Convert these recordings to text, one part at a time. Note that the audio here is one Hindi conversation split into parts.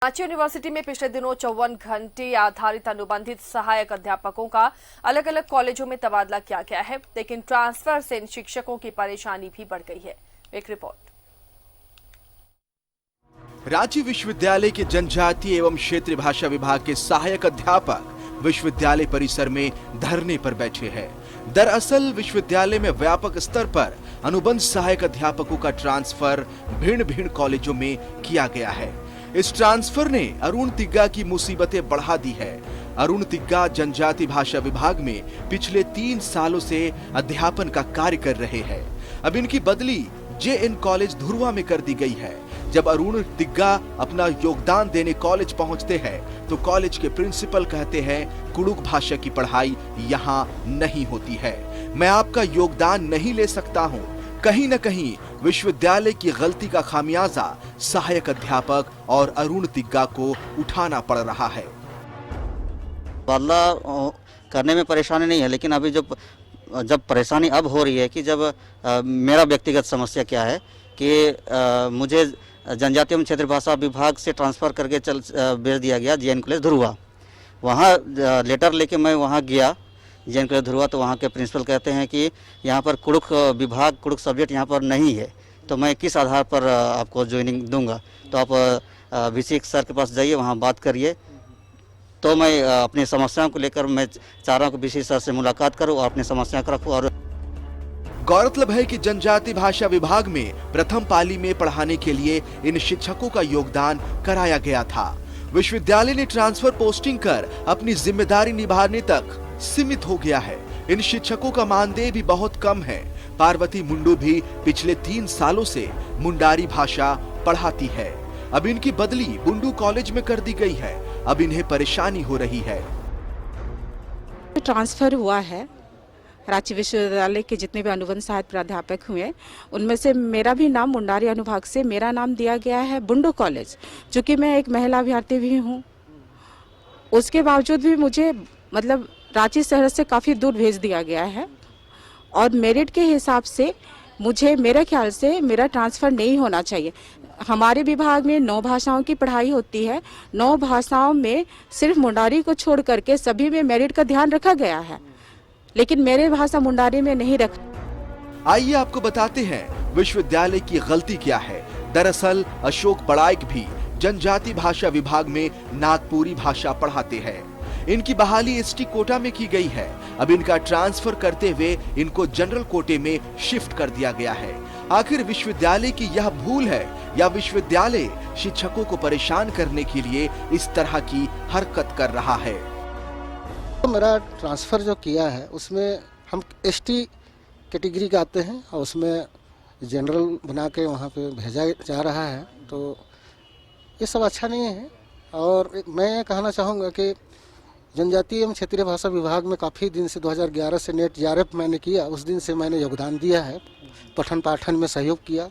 रांची यूनिवर्सिटी में पिछले दिनों 54 घंटे आधारित अनुबंधित सहायक अध्यापकों का अलग अलग कॉलेजों में तबादला किया गया है, लेकिन ट्रांसफर से इन शिक्षकों की परेशानी भी बढ़ गई है। एक रिपोर्ट। रांची विश्वविद्यालय के जनजातीय एवं क्षेत्रीय भाषा विभाग के सहायक अध्यापक विश्वविद्यालय परिसर में धरने पर बैठे हैं। दरअसल विश्वविद्यालय में व्यापक स्तर पर अनुबंध सहायक अध्यापकों का ट्रांसफर भिन्न भिन्न कॉलेजों में किया गया है। इस ट्रांसफर ने अरुण तिग्गा की मुसीबतें बढ़ा दी है। अरुण तिग्गा जनजाति भाषा विभाग में पिछले 3 सालों से अध्यापन का कार्य कर रहे हैं। अब इनकी बदली JN कॉलेज धुर्वा में कर दी गई है। जब अरुण तिग्गा अपना योगदान देने कॉलेज पहुंचते हैं तो कॉलेज के प्रिंसिपल कहते हैं कुड़ुक भाषा की पढ़ाई यहाँ नहीं होती है, मैं आपका योगदान नहीं ले सकता हूँ। कहीं न कहीं विश्वविद्यालय की गलती का खामियाजा सहायक अध्यापक और अरुण तिग्गा को उठाना पड़ रहा है। बदला करने में परेशानी नहीं है, लेकिन अभी जब परेशानी अब हो रही है कि जब मेरा व्यक्तिगत समस्या क्या है कि मुझे जनजातीय एवं क्षेत्रीय भाषा विभाग से ट्रांसफ़र करके भेज दिया गया JN कॉलेज धुर्वा। वहाँ लेटर लेके मैं वहाँ गया JN कॉलेज धुर्वा, तो वहाँ के प्रिंसिपल कहते हैं कि यहाँ पर कुड़ुक विभाग कुड़ुक सब्जेक्ट यहाँ पर नहीं है, तो मैं किस आधार पर आपको ज्वाइनिंग दूंगा। तो आप VC सर के पास जाइए, वहाँ बात करिए। तो मैं अपनी समस्याओं को लेकर मैं चाह रहा हूँ कि VC सर से मुलाकात करूँ और अपनी समस्या को रखूँ। और गौरतलब है कि जनजाति भाषा विभाग में प्रथम पाली में पढ़ाने के लिए इन शिक्षकों का योगदान कराया गया था। विश्वविद्यालय ने ट्रांसफर पोस्टिंग कर अपनी जिम्मेदारी निभाने तक सीमित हो गया है। इन शिक्षकों का मानदेय भी बहुत कम है। पार्वती मुंडू भी पिछले 3 सालों से मुंडारी भाषा पढ़ाती है। अब इनकी बदली बुंडू कॉलेज में कर दी गई है। अब इन्हें परेशानी हो रही है। ट्रांसफर हुआ है। रांची विश्वविद्यालय के जितने भी अनुबंध सहायक प्राध्यापक हुए उनमें से मेरा भी नाम मुंडारी अनुभाग से मेरा नाम दिया गया है बुंडू कॉलेज, चूँकि मैं एक महिला अभ्यर्थी भी हूँ। उसके बावजूद भी मुझे मतलब रांची शहर से काफ़ी दूर भेज दिया गया है और मेरिट के हिसाब से मुझे मेरे ख्याल से मेरा ट्रांसफ़र नहीं होना चाहिए। हमारे विभाग में 9 भाषाओं की पढ़ाई होती है। 9 भाषाओं में सिर्फ मुंडारी को छोड़ करके सभी में मेरिट का ध्यान रखा गया है, लेकिन मेरे भाषा मुंडारी में नहीं रखा। आइए आपको बताते हैं विश्वविद्यालय की गलती क्या है। दरअसल अशोक बड़ाइक भी जनजाति भाषा विभाग में नागपुरी भाषा पढ़ाते हैं। इनकी बहाली ST कोटा में की गई है। अब इनका ट्रांसफर करते हुए इनको जनरल कोटे में शिफ्ट कर दिया गया है। आखिर विश्वविद्यालय की यह भूल है या विश्वविद्यालय शिक्षकों को परेशान करने के लिए इस तरह की हरकत कर रहा है? तो मेरा ट्रांसफ़र जो किया है उसमें हम ST कैटेगरी का आते हैं और उसमें जनरल बना के वहाँ पे भेजा जा रहा है, तो ये सब अच्छा नहीं है। और मैं ये कहना चाहूँगा कि जनजातीय एवं क्षेत्रीय भाषा विभाग में काफ़ी दिन से 2011 से नेट JRF मैंने किया, उस दिन से मैंने योगदान दिया है। पठन पाठन में सहयोग किया,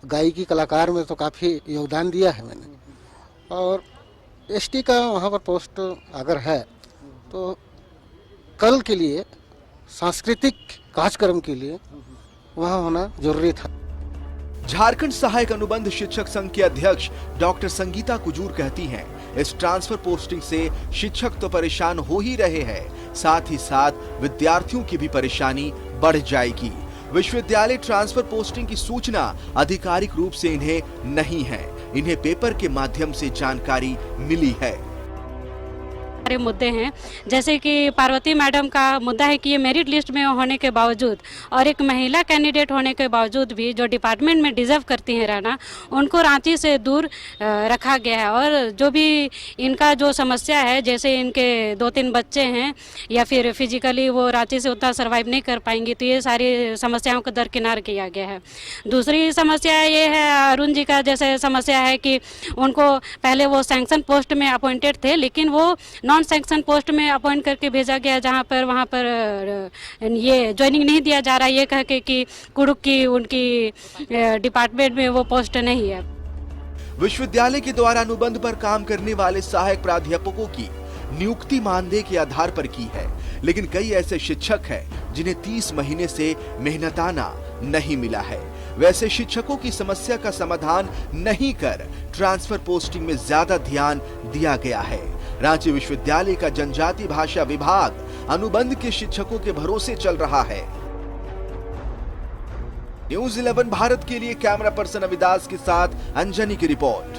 गायकी कलाकार में तो काफ़ी योगदान दिया है मैंने। और ST का वहाँ पर पोस्ट अगर है तो कल के लिए सांस्कृतिक कार्यक्रम के लिए वहाँ होना जरूरी था। झारखंड सहायक अनुबंध शिक्षक संघ के अध्यक्ष डॉक्टर संगीता कुजूर कहती हैं, इस ट्रांसफर पोस्टिंग से शिक्षक तो परेशान हो ही रहे हैं, साथ ही साथ विद्यार्थियों की भी परेशानी बढ़ जाएगी। विश्वविद्यालय ट्रांसफर पोस्टिंग की सूचना आधिकारिक रूप से इन्हें नहीं है। इन्हें पेपर के माध्यम से जानकारी मिली है। सारे मुद्दे हैं, जैसे कि पार्वती मैडम का मुद्दा है कि ये मेरिट लिस्ट में होने के बावजूद और एक महिला कैंडिडेट होने के बावजूद भी जो डिपार्टमेंट में डिजर्व करती हैं रहना, उनको रांची से दूर रखा गया है। और जो भी इनका जो समस्या है, जैसे इनके 2-3 बच्चे हैं या फिर फिजिकली वो रांची से उतना सर्वाइव नहीं कर पाएंगी, तो ये सारी समस्याओं को दरकिनार किया गया है। दूसरी समस्या ये है अरुण जी का जैसे समस्या है कि उनको पहले वो सैंक्शन पोस्ट में अपॉइंटेड थे, लेकिन वो नॉन सैंक्शन पोस्ट में अपॉइंट करके भेजा गया, जहां पर वहां पर ये ज्वाइनिंग नहीं दिया जा रहा है, ये कह के कि कुड़ुक की उनकी डिपार्टमेंट में वो पोस्ट नहीं है। विश्वविद्यालय के द्वारा अनुबंध पर काम करने वाले सहायक प्राध्यापकों की नियुक्ति मानदेय के आधार पर की है, लेकिन कई ऐसे शिक्षक हैं जिन्हें 30 महीने से मेहनताना नहीं मिला है। वैसे शिक्षकों की समस्या का समाधान नहीं कर ट्रांसफर पोस्टिंग में ज्यादा ध्यान दिया गया है। रांची विश्वविद्यालय का जनजातीय भाषा विभाग अनुबंध के शिक्षकों के भरोसे चल रहा है। न्यूज़ 11 भारत के लिए कैमरा पर्सन अविदास के साथ अंजनी की रिपोर्ट।